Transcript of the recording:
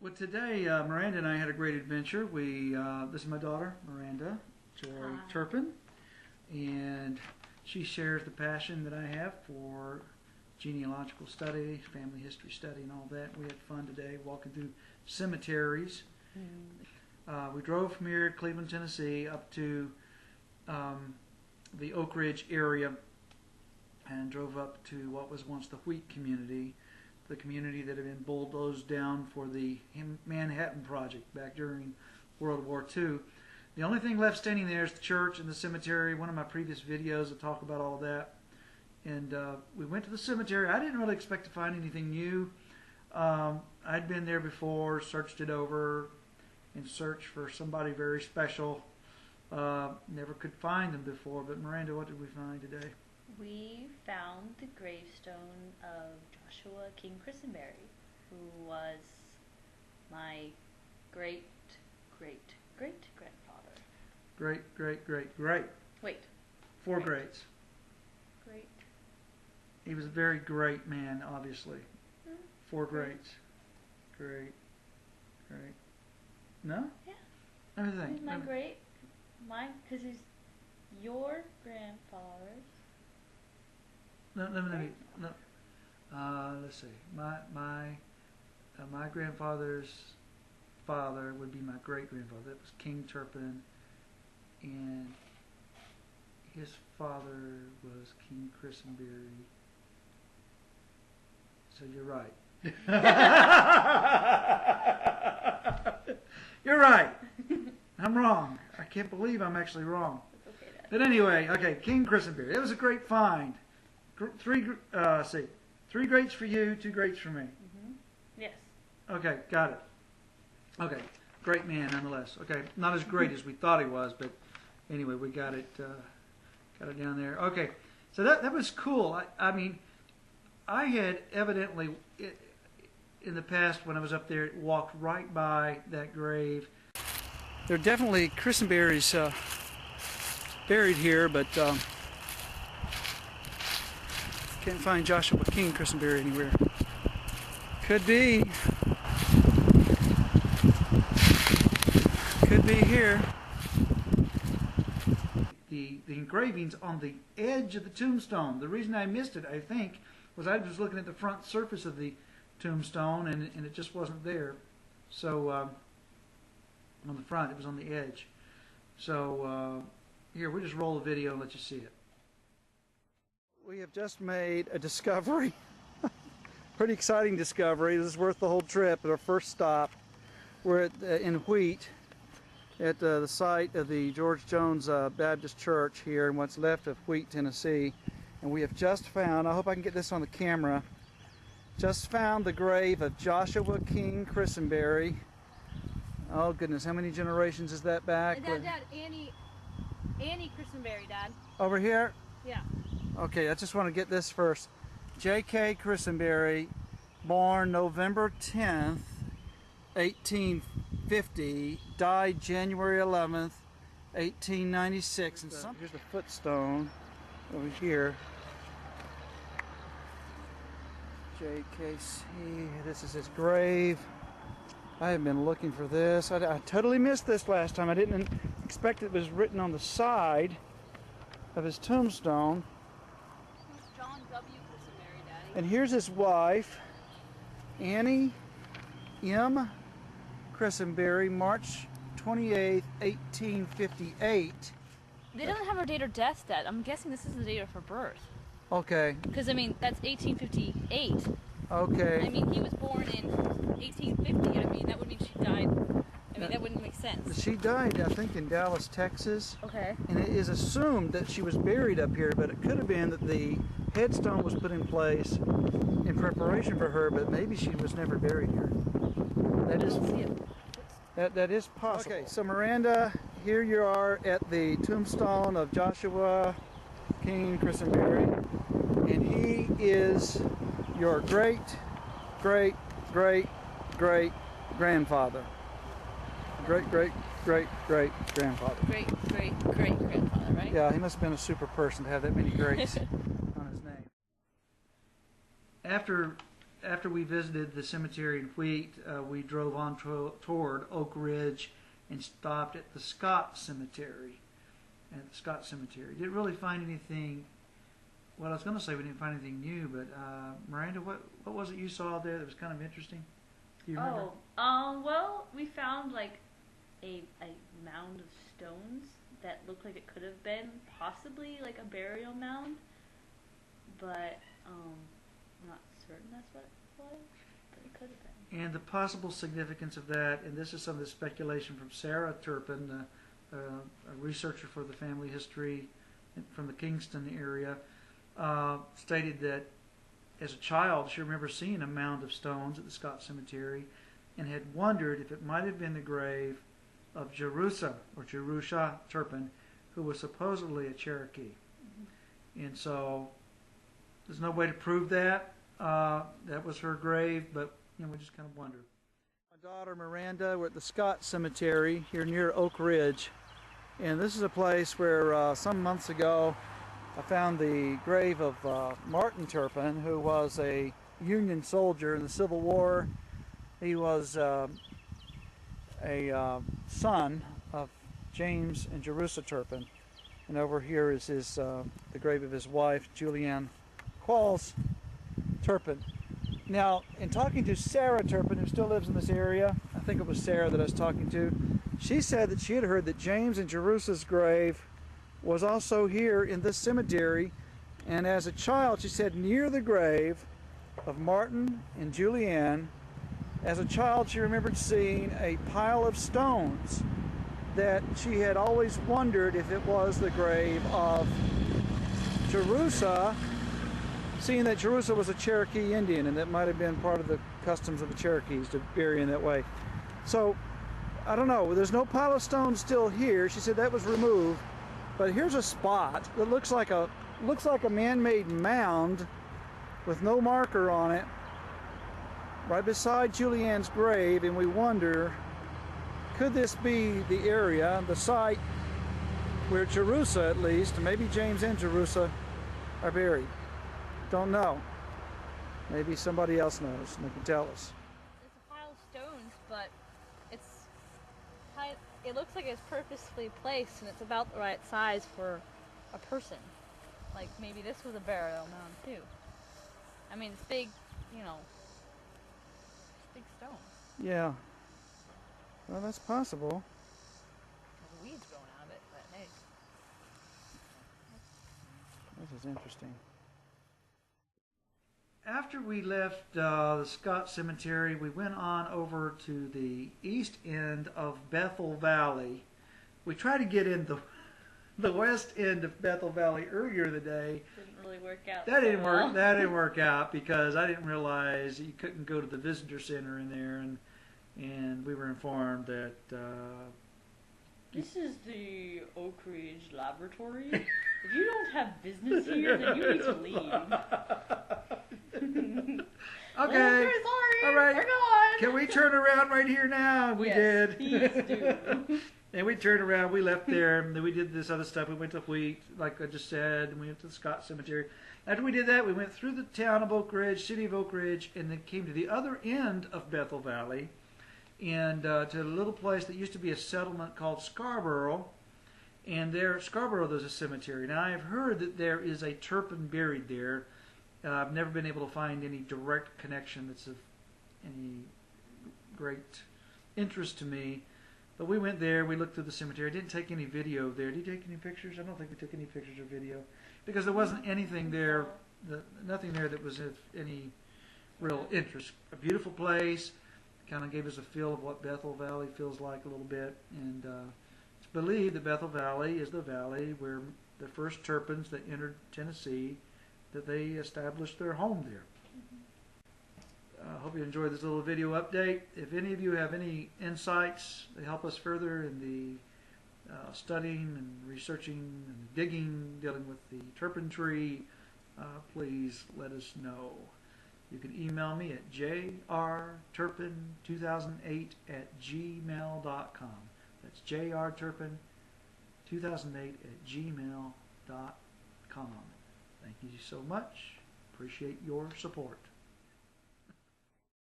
Well, today Miranda and I had a great adventure. This is my daughter, Miranda, Joy Turpin, and she shares the passion that I have for genealogical study, family history study, and all that. We had fun today walking through cemeteries. We drove from here, Cleveland, Tennessee, up to the Oak Ridge area, and drove up to what was once the Wheat community, the community that had been bulldozed down for the Manhattan Project back during World War II. The only thing left standing there is the church and the cemetery. One of my previous videos that talk about all of that. And we went to the cemetery. I didn't really expect to find anything new. I'd been there before, searched it over, and searched for somebody very special. Never could find them before. But Miranda, what did we find today? We found the gravestone of Joshua King Christenberry, who was my great-great-great-grandfather. Great. Wait. Four greats. Great. He was a very great man, obviously. Four greats. Great. No? Yeah. Let me think. He's my because he's your grandfather's. Let's see. My grandfather's father would be my great grandfather. That was King Turpin, and his father was King Christenberry. So you're right. You're right. I'm wrong. I can't believe I'm actually wrong. It's okay, Dad. But anyway, okay, King Christenberry. It was a great find. Three greats for you, two greats for me. Yes. Okay, got it. Okay, great man nonetheless. Okay, not as great as we thought he was, but anyway, we got it down there. Okay, so that was cool. I mean, I had evidently in the past when I was up there walked right by that grave. There are definitely Christenberries buried here, but can't find Joshua King Christenberry anywhere. Could be here. The engraving's on the edge of the tombstone. The reason I missed it, I think, was I was looking at the front surface of the tombstone and it just wasn't there. So on the front, it was on the edge. So here, we'll just roll the video and let you see it. We have just made a discovery. Pretty exciting discovery. This is worth the whole trip. At our first stop, we're in Wheat at the site of the George Jones Baptist Church here in what's left of Wheat, Tennessee. And we have just found, I hope I can get this on the camera, just found the grave of Joshua King Christenberry. Oh goodness, how many generations is that back? Dad, Annie Christenberry, Dad. Over here? Yeah. Okay, I just want to get this first. J.K. Christenberry, born November 10th, 1850, died January 11th, 1896. And here's the footstone over here. J.K.C. This is his grave. I have been looking for this. I totally missed this last time. I didn't expect it was written on the side of his tombstone. John W. Christenberry, Daddy. And here's his wife, Annie M. Christenberry, March 28th, 1858. They don't have her date of death, Dad. I'm guessing this is the date of her birth. Okay. Because, I mean, that's 1858. Okay. I mean, he was born in 1850. I mean, that would mean she died. I mean, that wouldn't make sense. She died, I think, in Dallas, Texas. Okay. And it is assumed that she was buried up here, but it could have been that the headstone was put in place in preparation for her, but maybe she was never buried here. That is possible. Okay, so Miranda, here you are at the tombstone of Joshua King Christenberry, and he is your great-great-great-great-grandfather. Great-great-great-great-grandfather. Great-great-great-grandfather, right? Yeah, he must have been a super person to have that many greats on his name. After after we visited the cemetery in Wheat, we drove on toward Oak Ridge and stopped at the Scott Cemetery. Didn't really find anything. Well, I was going to say we didn't find anything new, but Miranda, what was it you saw there that was kind of interesting? Do you remember? Well, we found like a mound of stones that looked like it could have been possibly like a burial mound, but I'm not certain that's what it was, but it could have been. And the possible significance of that, and this is some of the speculation from Sarah Turpin, a researcher for the family history from the Kingston area, stated that as a child she remembers seeing a mound of stones at the Scott Cemetery and had wondered if it might have been the grave of Jerusha Turpin, who was supposedly a Cherokee. Mm-hmm. And so there's no way to prove that. That was her grave, but we just kind of wondered. My daughter Miranda, we're at the Scott Cemetery here near Oak Ridge. And this is a place where some months ago I found the grave of Martin Turpin, who was a Union soldier in the Civil War. He was a son of James and Jerusha Turpin. And over here is the grave of his wife, Julianne Qualls Turpin. Now, in talking to Sarah Turpin, who still lives in this area, I think it was Sarah that I was talking to, she said that she had heard that James and Jerusha's grave was also here in this cemetery, and as a child, she said, near the grave of Martin and Julianne, as a child she remembered seeing a pile of stones that she had always wondered if it was the grave of Jerusha, seeing that Jerusha was a Cherokee Indian, and that might have been part of the customs of the Cherokees to bury in that way. So, I don't know. There's no pile of stones still here. She said that was removed. But here's a spot that looks like a man-made mound with no marker on it, right beside Julianne's grave, and we wonder, could this be the area, the site where Jerusha, at least, maybe James and Jerusha, are buried? Don't know. Maybe somebody else knows and they can tell us. It's a pile of stones, but it looks like it's purposefully placed and it's about the right size for a person. Like maybe this was a burial mound too. I mean, it's big, it's big stones. Yeah. Well, that's possible. There's weeds growing out of it, but hey. This is interesting. After we left the Scott Cemetery, we went on over to the east end of Bethel Valley. We tried to get in the west end of Bethel Valley earlier in the day. Didn't really work out. That didn't work out because I didn't realize you couldn't go to the visitor center in there, and we were informed that this is the Oak Ridge Laboratory. If you don't have business here, then you need to leave. Okay. Well, sorry. All right. We're gone. Can we turn around right here now? We did. Please do. And we turned around. We left there. And then we did this other stuff. We went to Wheat, like I just said. And we went to the Scott Cemetery. After we did that, we went through the town of Oak Ridge, city of Oak Ridge, and then came to the other end of Bethel Valley, and to a little place that used to be a settlement called Scarborough. And there at Scarborough, there's a cemetery. Now, I have heard that there is a Turpin buried there. I've never been able to find any direct connection that's of any great interest to me. But we went there, we looked through the cemetery. I didn't take any video there. Did you take any pictures? I don't think we took any pictures or video. Because there wasn't anything there, nothing there that was of any real interest. A beautiful place. Kind of gave us a feel of what Bethel Valley feels like a little bit. And it's believed that Bethel Valley is the valley where the first Turpins that entered Tennessee, that they established their home there. I hope you enjoyed this little video update. If any of you have any insights that help us further in the studying and researching and digging, dealing with the Turpin tree, please let us know. You can email me at jrturpin2008@gmail.com. That's jrturpin2008@gmail.com. Thank you so much. Appreciate your support.